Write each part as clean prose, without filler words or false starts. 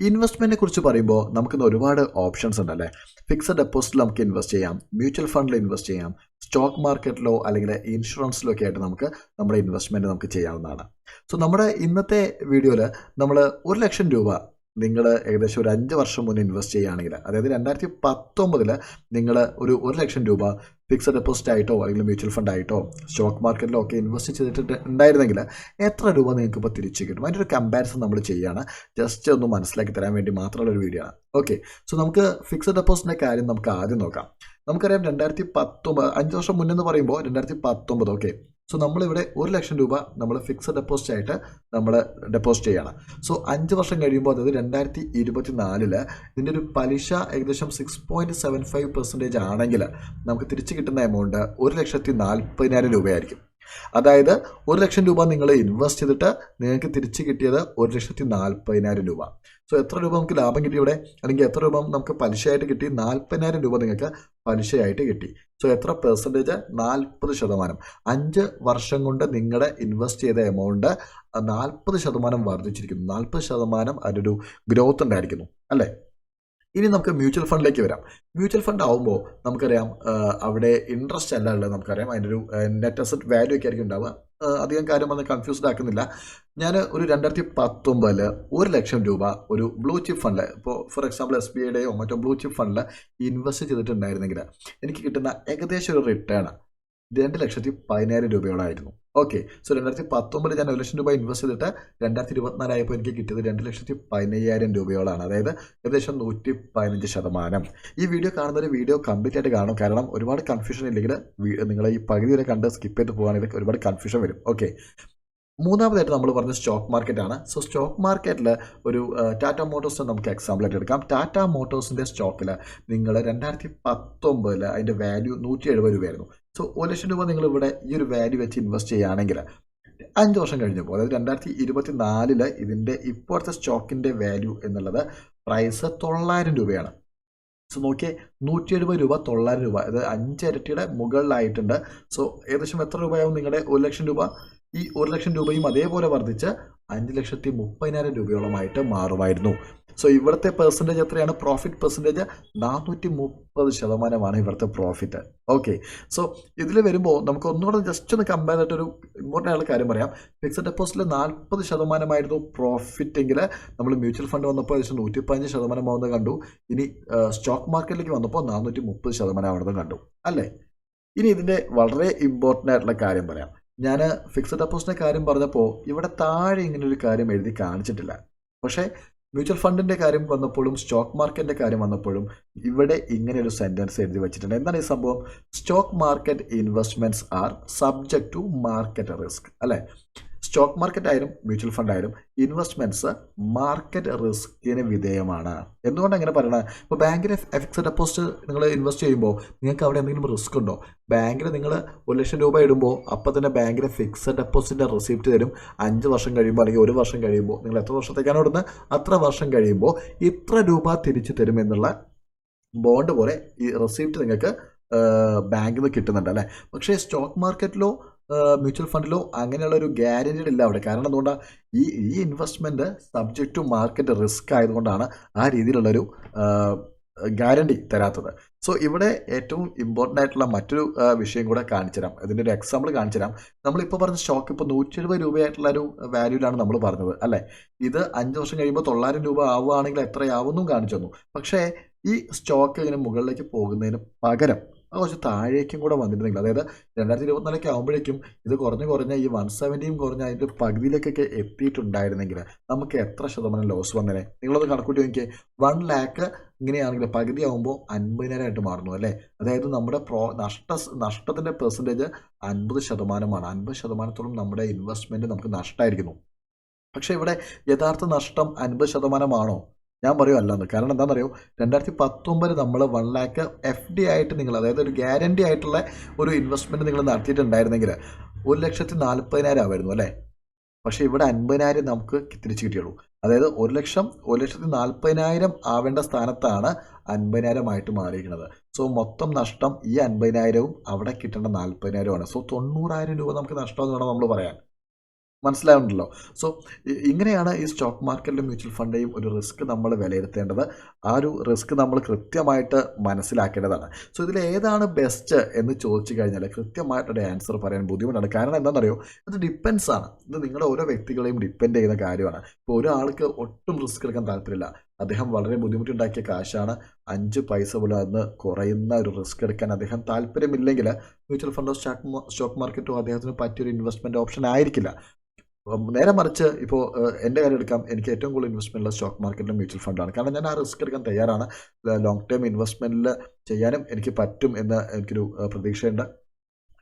ഇൻവെസ്റ്റ്മെന്റിനെ കുറിച്ച് പറയുമ്പോൾ നമുക്കിന്ന് ഒരുപാട് ഓപ്ഷൻസ് ഉണ്ടല്ലേ. ഫിക്സഡ് ഡെപ്പോസിറ്റിൽ നമുക്ക് ഇൻവെസ്റ്റ് ചെയ്യാം, മ്യൂച്വൽ ഫണ്ടിൽ ഇൻവെസ്റ്റ് ചെയ്യാം, സ്റ്റോക്ക് മാർക്കറ്റിലോ അല്ലെങ്കിൽ ഇൻഷുറൻസിലോ ഒക്കെ ആയിട്ട് നമ്മുടെ ഇൻവെസ്റ്റ്മെന്റ് നമുക്ക് ചെയ്യാവുന്നതാണ്. സോ നമ്മുടെ ഇന്നത്തെ വീഡിയോയിൽ നമ്മൾ 1,00,000 രൂപ നിങ്ങൾ ഏകദേശം ഒരു 5 വർഷം മുന്നേ ഇൻവെസ്റ്റ് ചെയ്യുകയാണെങ്കിൽ, അതായത് 2019 നിങ്ങൾ ഒരു 1,00,000 രൂപ ഫിക്സഡ് ഡെപ്പോസിറ്റ് ആയിട്ടോ അല്ലെങ്കിൽ മ്യൂച്വൽ ഫണ്ട് ആയിട്ടോ സ്റ്റോക്ക് മാർക്കറ്റിലോ ഒക്കെ ഇൻവെസ്റ്റ് ചെയ്തിട്ട് ഉണ്ടായിരുന്നെങ്കിൽ എത്ര രൂപ നിങ്ങൾക്ക് ഇപ്പോൾ തിരിച്ചു കിട്ടും? അതിൻ്റെ ഒരു കമ്പാരിസൺ നമ്മൾ ചെയ്യുകയാണ്. ജസ്റ്റ് ഒന്ന് മനസ്സിലാക്കി തരാൻ വേണ്ടി മാത്രമുള്ള ഒരു വീഡിയോ ആണ്. ഓക്കെ, സോ നമുക്ക് ഫിക്സഡ് ഡെപ്പോസിറ്റിൻ്റെ കാര്യം നമുക്ക് ആദ്യം നോക്കാം. നമുക്കറിയാം 2019 5 വർഷം മുന്നെന്ന് പറയുമ്പോൾ 2019. ഓക്കെ, സോ നമ്മളിവിടെ 1,00,000 രൂപ നമ്മൾ ഫിക്സഡ് ഡെപ്പോസിറ്റ് ആയിട്ട് നമ്മൾ ഡെപ്പോസിറ്റ് ചെയ്യണം. സോ 5 വർഷം കഴിയുമ്പോൾ, അതായത് 2024 ഇതിൻ്റെ ഒരു പലിശ ഏകദേശം 6.75% ആണെങ്കിൽ നമുക്ക് തിരിച്ച് കിട്ടുന്ന എമൗണ്ട് 1,40,000 രൂപയായിരിക്കും. അതായത് 1,00,000 രൂപ നിങ്ങൾ ഇൻവെസ്റ്റ് ചെയ്തിട്ട് നിങ്ങൾക്ക് തിരിച്ച് കിട്ടിയത് 1,40,000 രൂപ. സോ എത്ര രൂപ നമുക്ക് ലാഭം കിട്ടി ഇവിടെ, അല്ലെങ്കിൽ എത്ര രൂപ നമുക്ക് പലിശയായിട്ട് കിട്ടി? 40,000 രൂപ നിങ്ങൾക്ക് പലിശയായിട്ട് കിട്ടി. സോ എത്ര പെർസെൻറ്റേജ്? 40%. 5 വർഷം കൊണ്ട് നിങ്ങളുടെ ഇൻവെസ്റ്റ് ചെയ്ത എമൗണ്ട് 40% വർദ്ധിച്ചിരിക്കുന്നു. 40% അതിനൊരു ഗ്രോത്ത് ഉണ്ടായിരിക്കുന്നു അല്ലേ. ഇനി നമുക്ക് മ്യൂച്വൽ ഫണ്ടിലേക്ക് വരാം. മ്യൂച്വൽ ഫണ്ട് ആവുമ്പോൾ നമുക്കറിയാം അവിടെ ഇൻട്രസ്റ്റ് അല്ല ഉള്ളത്. നമുക്കറിയാം അതിൻ്റെ ഒരു നെറ്റ് അസറ്റ് വാല്യൂ ഒക്കെ ആയിരിക്കും ഉണ്ടാവുക. അധികം കാര്യം വന്ന് കൺഫ്യൂസ്ഡ് ആക്കുന്നില്ല. ഞാൻ ഒരു 2019 1,00,000 രൂപ ഒരു ബ്ലൂ ചിപ്പ് ഫണ്ടിൽ, ഇപ്പോൾ ഫോർ എക്സാമ്പിൾ SBIയുടെയോ മറ്റോ ബ്ലൂ ചിപ്പ് ഫണ്ടിൽ ഇൻവെസ്റ്റ് ചെയ്തിട്ടുണ്ടായിരുന്നെങ്കിൽ എനിക്ക് കിട്ടുന്ന ഏകദേശം ഒരു റിട്ടേൺ 2,10,000 രൂപയോളായിരുന്നു. ഓക്കെ, സോ 2019 ഞാൻ 1,00,000 രൂപ ഇൻവെസ്റ്റ് ചെയ്തിട്ട് 2024 ആയപ്പോൾ എനിക്ക് കിട്ടിയത് 2,15,000 രൂപയോളാണ്. അതായത് ഏകദേശം 115%. ഈ വീഡിയോ കാണുന്നൊരു വീഡിയോ കംപ്ലീറ്റ് ആയിട്ട് കാണും. കാരണം ഒരുപാട് കൺഫ്യൂഷൻ ഇല്ലെങ്കിൽ നിങ്ങൾ ഈ പകുതി വരെ കണ്ട് സ്കിപ്പ് ചെയ്ത് പോകുകയാണെങ്കിൽ ഒരുപാട് കൺഫ്യൂഷൻ വരും. ഓക്കെ, മൂന്നാമതായിട്ട് നമ്മൾ പറഞ്ഞ സ്റ്റോക്ക് മാർക്കറ്റാണ്. സോ സ്റ്റോക്ക് മാർക്കറ്റിൽ ഒരു ടാറ്റ മോട്ടോഴ്സ് നമുക്ക് എക്സാമ്പിളായിട്ട് എടുക്കാം. ടാറ്റ മോട്ടോഴ്സിൻ്റെ സ്റ്റോക്കിൽ നിങ്ങൾ 2019 അതിൻ്റെ വാല്യൂ 170 രൂപയായിരുന്നു. സോ 1,00,000 രൂപ നിങ്ങൾ ഇവിടെ ഈ ഒരു വാല്യൂ വെച്ച് ഇൻവെസ്റ്റ് ചെയ്യുകയാണെങ്കിൽ 5 വർഷം കഴിഞ്ഞപ്പോൾ, അതായത് 2024 ഇതിൻ്റെ ഇപ്പോഴത്തെ സ്റ്റോക്കിൻ്റെ വാല്യൂ എന്നുള്ളത് പ്രൈസ് 900 രൂപയാണ്. സോ നോക്കിയേ, 170 രൂപ 900 രൂപ, അത് 5 ഇരട്ടിയുടെ മുകളിലായിട്ടുണ്ട്. സോ ഏകദേശം എത്ര രൂപയാവും നിങ്ങളുടെ 1,00,000 രൂപ? ഈ 1,00,000 രൂപയും അതേപോലെ വർദ്ധിച്ച് 5,30,000 രൂപയോളമായിട്ട് മാറുമായിരുന്നു. സോ ഇവിടുത്തെ പെർസെൻറ്റേജ് എത്രയാണ്? പ്രോഫിറ്റ് പെർസെൻറ്റേജ് 430% ഇവിടുത്തെ പ്രോഫിറ്റ്. ഓക്കെ, സോ ഇതിൽ വരുമ്പോൾ നമുക്ക് ഒന്നുകൂടെ ജസ്റ്റ് ഒന്ന് കമ്പയർ ചെയ്തിട്ടൊരു ഇമ്പോർട്ടൻ്റ് ആയിട്ടുള്ള കാര്യം പറയാം. ഫിക്സഡ് ഡെപ്പോസിറ്റിൽ 40% പ്രോഫിറ്റ് എങ്കിൽ നമ്മൾ മ്യൂച്വൽ ഫണ്ട് വന്നപ്പോൾ ഏകദേശം 115% ആവുന്നത് കണ്ടു. ഇനി സ്റ്റോക്ക് മാർക്കറ്റിലേക്ക് വന്നപ്പോൾ 430% ആവുന്നത് കണ്ടു അല്ലേ. ഇനി ഇതിൻ്റെ വളരെ ഇമ്പോർട്ടൻ്റ് ആയിട്ടുള്ള കാര്യം പറയാം. ഞാൻ ഫിക്സഡ് ഡെപ്പോസിറ്റിൻ്റെ കാര്യം പറഞ്ഞപ്പോൾ ഇവിടെ താഴെ ഇങ്ങനൊരു കാര്യം എഴുതി കാണിച്ചിട്ടില്ല. പക്ഷേ മ്യൂച്വൽ ഫണ്ടിൻ്റെ കാര്യം വന്നപ്പോഴും സ്റ്റോക്ക് മാർക്കറ്റിൻ്റെ കാര്യം വന്നപ്പോഴും ഇവിടെ ഇങ്ങനെ ഒരു സെൻറ്റൻസ് എഴുതി വെച്ചിട്ടുണ്ട്. എന്താണ് ഈ സംഭവം? Stock market investments are subject to market risk അല്ലേ. സ്റ്റോക്ക് മാർക്കറ്റ് ആയാലും മ്യൂച്വൽ ഫണ്ട് ആയാലും ഇൻവെസ്റ്റ്മെൻറ്റ്സ് മാർക്കറ്റ് റിസ്കിന് വിധേയമാണ്. എന്തുകൊണ്ട് അങ്ങനെ പറയണത്? ഇപ്പോൾ ബാങ്കിലെ ഫിക്സഡ് ഡെപ്പോസിറ്റ് നിങ്ങൾ ഇൻവെസ്റ്റ് ചെയ്യുമ്പോൾ നിങ്ങൾക്ക് അവിടെ എന്തെങ്കിലും റിസ്ക് ഉണ്ടോ? ബാങ്കിൽ നിങ്ങൾ 1,00,000 രൂപ ഇടുമ്പോൾ അപ്പോൾ തന്നെ ബാങ്കിലെ ഫിക്സഡ് ഡെപ്പോസിറ്റിൻ്റെ റെസിപ്റ്റ് തരും. 5 വർഷം കഴിയുമ്പോൾ അല്ലെങ്കിൽ 1 വർഷം കഴിയുമ്പോൾ, നിങ്ങൾ എത്ര വർഷത്തേക്കാണ് ഇടുന്നത് അത്ര വർഷം കഴിയുമ്പോൾ ഇത്ര രൂപ തിരിച്ചു തരും എന്നുള്ള ബോണ്ട് പോലെ ഈ റെസിപ്റ്റ് നിങ്ങൾക്ക് ബാങ്കിൽ നിന്ന് കിട്ടുന്നുണ്ട് അല്ലേ. പക്ഷേ സ്റ്റോക്ക് മാർക്കറ്റിലോ മ്യൂച്വൽ ഫണ്ടിലോ അങ്ങനെയുള്ളൊരു ഗ്യാരൻറ്റീഡ് ഇല്ല അവിടെ. കാരണം എന്തുകൊണ്ടാണ്? ഈ investment subject to market risk ആയതുകൊണ്ടാണ് ആ രീതിയിലുള്ളൊരു ഗ്യാരണ്ടി തരാത്തത്. സോ ഇവിടെ ഏറ്റവും ഇമ്പോർട്ടൻ്റ് ആയിട്ടുള്ള മറ്റൊരു വിഷയം കൂടെ കാണിച്ചു തരാം. ഇതിൻ്റെ ഒരു എക്സാമ്പിൾ കാണിച്ചു തരാം. നമ്മളിപ്പോൾ പറഞ്ഞ സ്റ്റോക്ക് ഇപ്പോൾ 170 രൂപയായിട്ടുള്ള ഒരു വാല്യൂലാണ് നമ്മൾ പറഞ്ഞത് അല്ലേ. ഇത് 5 വർഷം കഴിയുമ്പോൾ 900 രൂപ ആവുകയാണെങ്കിൽ എത്രയാവുമെന്നും കാണിച്ചു തന്നു. പക്ഷേ ഈ സ്റ്റോക്ക് ഇങ്ങനെ മുകളിലേക്ക് പോകുന്നതിന് പകരം കുറച്ച് താഴേക്കും കൂടെ വന്നിട്ടുണ്ടെങ്കിൽ, അതായത് 2024 ആകുമ്പോഴേക്കും ഇത് കുറഞ്ഞ് ഈ 170 കുറഞ്ഞ് അതിൻ്റെ പകുതിയിലേക്കൊക്കെ എത്തിയിട്ടുണ്ടായിരുന്നെങ്കിൽ നമുക്ക് എത്ര ശതമാനം ലോസ് വന്നേനെ? നിങ്ങളൊന്ന് കണക്കൂട്ടി നോക്കിയേ. 1 ലാക്ക് ഇങ്ങനെയാണെങ്കിൽ പകുതി ആകുമ്പോൾ 50,000 ആയിട്ട് മാറുന്നു അല്ലേ. അതായത് നമ്മുടെ നഷ്ടത്തിൻ്റെ പെർസെൻറ്റേജ് 50%. 50%-ഓളം നമ്മുടെ ഇൻവെസ്റ്റ്മെൻറ്റ് നമുക്ക് നഷ്ടമായിരിക്കുന്നു. പക്ഷേ ഇവിടെ യഥാർത്ഥ നഷ്ടം 50% ഞാൻ പറയും അല്ലെന്ന്. കാരണം എന്താണെന്നറിയോ? 2019 നമ്മൾ 1 ലാക്ക് FD ആയിട്ട് നിങ്ങൾ, അതായത് ഒരു ഗ്യാരണ്ടി ആയിട്ടുള്ള ഒരു ഇൻവെസ്റ്റ്മെൻറ്റ് നിങ്ങൾ നടത്തിയിട്ടുണ്ടായിരുന്നെങ്കിൽ 1,40,000 ആവുമായിരുന്നു അല്ലേ. പക്ഷേ ഇവിടെ 50,000 നമുക്ക് തിരിച്ചു കിട്ടിയുള്ളൂ. അതായത് 1,40,000 ആവേണ്ട സ്ഥാനത്താണ് 50,000 ആയിട്ട് മാറിയിരിക്കുന്നത്. സോ മൊത്തം നഷ്ടം ഈ 50,000-ഉം അവിടെ കിട്ടേണ്ട 40,000-ഉമാണ്. സോ 90,000 രൂപ നമുക്ക് നഷ്ടമെന്ന് വേണം നമ്മൾ പറയാൻ. മനസ്സിലാവുന്നുണ്ടല്ലോ. സോ ഇങ്ങനെയാണ് ഈ സ്റ്റോക്ക് മാർക്കറ്റിലും മ്യൂച്വൽ ഫണ്ടിലെയും ഒരു റിസ്ക് നമ്മൾ വിലയിരുത്തേണ്ടത്. ആ ഒരു റിസ്ക് നമ്മൾ കൃത്യമായിട്ട് മനസ്സിലാക്കേണ്ടതാണ്. സോ ഇതിൽ ഏതാണ് ബെസ്റ്റ് എന്ന് ചോദിച്ചു കഴിഞ്ഞാൽ കൃത്യമായിട്ടൊരു ആൻസർ പറയാൻ ബുദ്ധിമുട്ടാണ്. കാരണം എന്താണെന്നറിയോ, ഇത് ഡിപ്പെൻസ് ആണ്. ഇത് നിങ്ങളുടെ ഓരോ വ്യക്തികളെയും ഡിപ്പെൻഡ് ചെയ്യുന്ന കാര്യമാണ്. ഇപ്പോൾ ഒരാൾക്ക് ഒട്ടും റിസ്ക് എടുക്കാൻ താല്പര്യമില്ല. അദ്ദേഹം വളരെ ബുദ്ധിമുട്ടുണ്ടാക്കിയ കാശാണ്. 5 പൈസ പോലും അതിന് കുറയുന്ന ഒരു റിസ്ക് എടുക്കാൻ അദ്ദേഹം താല്പര്യമില്ലെങ്കിൽ മ്യൂച്വൽ ഫണ്ടോ സ്റ്റോക്ക് മാർക്കറ്റോ അദ്ദേഹത്തിന് പറ്റിയൊരു ഇൻവെസ്റ്റ്മെൻറ്റ് ഓപ്ഷൻ ആയിരിക്കില്ല. നേരെ മറിച്ച് ഇപ്പോൾ എൻ്റെ കാര്യം എടുക്കാം. എനിക്ക് ഏറ്റവും കൂടുതൽ ഇൻവെസ്റ്റ്മെൻ്റ് ഉള്ള സ്റ്റോക്ക് മാർക്കറ്റിലും മ്യൂച്വൽ ഫണ്ടാണ്. കാരണം ഞാൻ ആ റിസ്ക് എടുക്കാൻ തയ്യാറാണ്. ലോങ് ടേം ഇൻവെസ്റ്റ്മെൻറ്റിൽ ചെയ്യാനും എനിക്ക് പറ്റും എന്ന് എനിക്കൊരു പ്രതീക്ഷയുണ്ട്.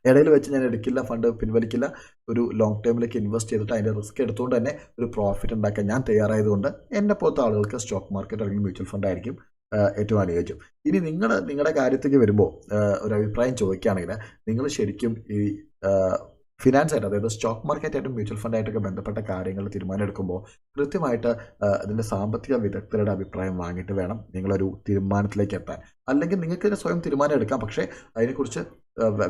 ഇടയിൽ വെച്ച് ഞാൻ എടുക്കില്ല, ഫണ്ട് പിൻവലിക്കില്ല. ഒരു ലോങ് ടേമിലേക്ക് ഇൻവെസ്റ്റ് ചെയ്തിട്ട് അതിൻ്റെ റിസ്ക് എടുത്തുകൊണ്ട് തന്നെ ഒരു പ്രോഫിറ്റ് ഉണ്ടാക്കാൻ ഞാൻ തയ്യാറായതുകൊണ്ട് എന്നെ പോലത്തെ ആളുകൾക്ക് സ്റ്റോക്ക് മാർക്കറ്റ് അല്ലെങ്കിൽ മ്യൂച്വൽ ഫണ്ട് ആയിരിക്കും ഏറ്റവും അനുയോജ്യം. ഇനി നിങ്ങളുടെ കാര്യത്തേക്ക് വരുമ്പോൾ ഒരു അഭിപ്രായം ചോദിക്കുകയാണെങ്കിൽ നിങ്ങൾ ശരിക്കും ഈ ഫിനാൻസ് ആയിട്ട്, അതായത് സ്റ്റോക്ക് മാർക്കറ്റായിട്ടും മ്യൂച്വൽ ഫണ്ടായിട്ടൊക്കെ ബന്ധപ്പെട്ട കാര്യങ്ങൾ തീരുമാനം എടുക്കുമ്പോൾ കൃത്യമായിട്ട് അതിൻ്റെ സാമ്പത്തിക വിദഗ്ധരുടെ അഭിപ്രായം വാങ്ങിയിട്ട് വേണം നിങ്ങളൊരു തീരുമാനത്തിലേക്ക് എത്താൻ. അല്ലെങ്കിൽ നിങ്ങൾക്ക് തന്നെ സ്വയം തീരുമാനം എടുക്കാം, പക്ഷേ അതിനെക്കുറിച്ച്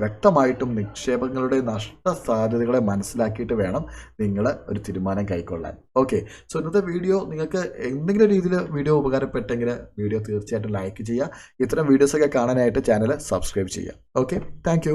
വ്യക്തമായിട്ടും നിക്ഷേപങ്ങളുടെ നഷ്ട സാധ്യതകളെ മനസ്സിലാക്കിയിട്ട് വേണം നിങ്ങൾ ഒരു തീരുമാനം കൈക്കൊള്ളാൻ. ഓക്കെ, സോ ഇന്നത്തെ വീഡിയോ നിങ്ങൾക്ക് എന്തെങ്കിലും രീതിയിൽ വീഡിയോ ഉപകാരപ്പെട്ടെങ്കിൽ വീഡിയോ തീർച്ചയായിട്ടും ലൈക്ക് ചെയ്യുക. ഇത്തരം വീഡിയോസൊക്കെ കാണാനായിട്ട് ചാനൽ സബ്സ്ക്രൈബ് ചെയ്യുക. Okay, thank